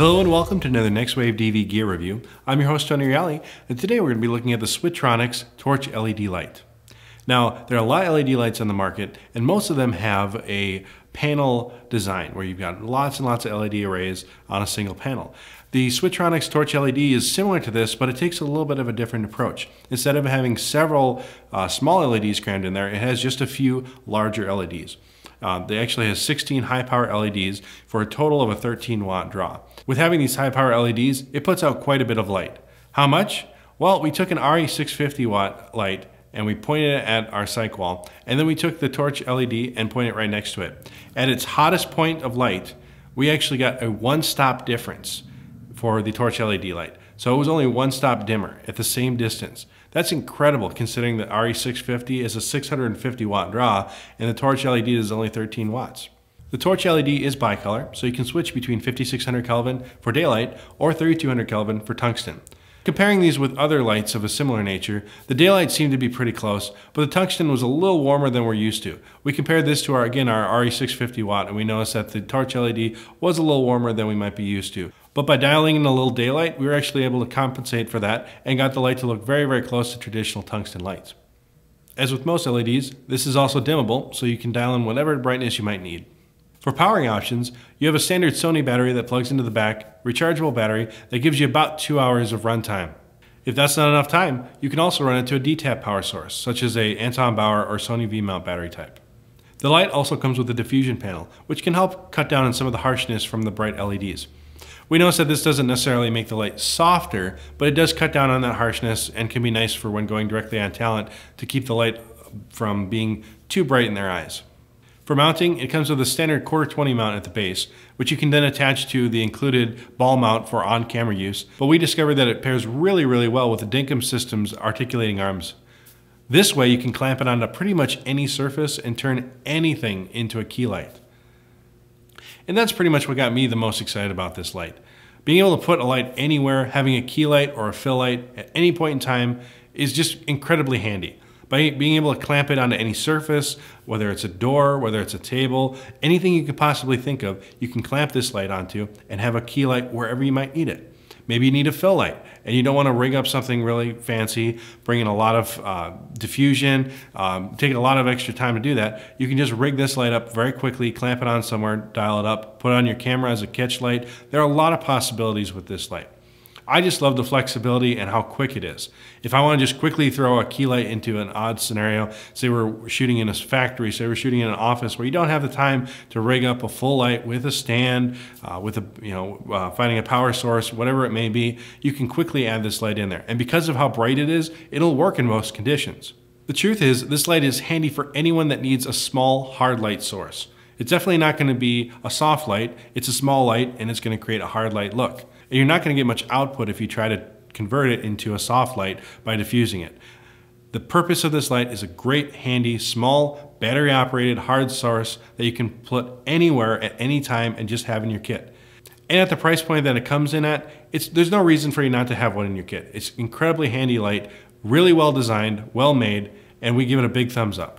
Hello and welcome to another NextWaveDV gear review. I'm your host Tony Reale, and today we're going to be looking at the Switronix Torch LED light. Now, there are a lot of LED lights on the market, and most of them have a panel design where you've got lots and lots of LED arrays on a single panel. The Switronix Torch LED is similar to this, but it takes a little bit of a different approach. Instead of having several small LEDs crammed in there, it has just a few larger LEDs. They actually has 16 high power LEDs for a total of a 13 watt draw. With having these high power LEDs, it puts out quite a bit of light. How much? Well, we took an RE650 watt light and we pointed it at our cyc wall, and then we took the torch LED and pointed it right next to it. At its hottest point of light, we actually got a one-stop difference for the torch LED light. So it was only one stop dimmer at the same distance. That's incredible considering that RE650 is a 650 watt draw and the torch LED is only 13 watts. The torch LED is bicolor, so you can switch between 5600 Kelvin for daylight or 3200 Kelvin for tungsten. Comparing these with other lights of a similar nature, the daylight seemed to be pretty close, but the tungsten was a little warmer than we're used to. We compared this to our RE650 watt, and we noticed that the torch LED was a little warmer than we might be used to. But by dialing in a little daylight, we were actually able to compensate for that and got the light to look very, very close to traditional tungsten lights. As with most LEDs, this is also dimmable, so you can dial in whatever brightness you might need. For powering options, you have a standard Sony battery that plugs into the back, rechargeable battery that gives you about 2 hours of runtime. If that's not enough time, you can also run it to a D-tap power source, such as a Anton Bauer or Sony V-mount battery type. The light also comes with a diffusion panel, which can help cut down on some of the harshness from the bright LEDs. We notice that this doesn't necessarily make the light softer, but it does cut down on that harshness and can be nice for when going directly on talent to keep the light from being too bright in their eyes. For mounting, it comes with a standard 1/4-20 mount at the base, which you can then attach to the included ball mount for on-camera use, but we discovered that it pairs really, really well with the Dinkum Systems articulating arms. This way you can clamp it onto pretty much any surface and turn anything into a key light. And that's pretty much what got me the most excited about this light. Being able to put a light anywhere, having a key light or a fill light at any point in time is just incredibly handy. By being able to clamp it onto any surface, whether it's a door, whether it's a table, anything you could possibly think of, you can clamp this light onto and have a key light wherever you might need it. Maybe you need a fill light and you don't want to rig up something really fancy, bring in a lot of diffusion, take a lot of extra time to do that. You can just rig this light up very quickly, clamp it on somewhere, dial it up, put it on your camera as a catch light. There are a lot of possibilities with this light. I just love the flexibility and how quick it is. If I want to just quickly throw a key light into an odd scenario, say we're shooting in a factory, say we're shooting in an office where you don't have the time to rig up a full light with a stand, finding a power source, whatever it may be, you can quickly add this light in there. And because of how bright it is, it'll work in most conditions. The truth is, this light is handy for anyone that needs a small hard light source. It's definitely not going to be a soft light, it's a small light and it's going to create a hard light look. And you're not going to get much output if you try to convert it into a soft light by diffusing it. The purpose of this light is a great, handy, small, battery-operated hard source that you can put anywhere at any time and just have in your kit. And at the price point that it comes in at, there's no reason for you not to have one in your kit. It's incredibly handy light, really well designed, well made, and we give it a big thumbs up.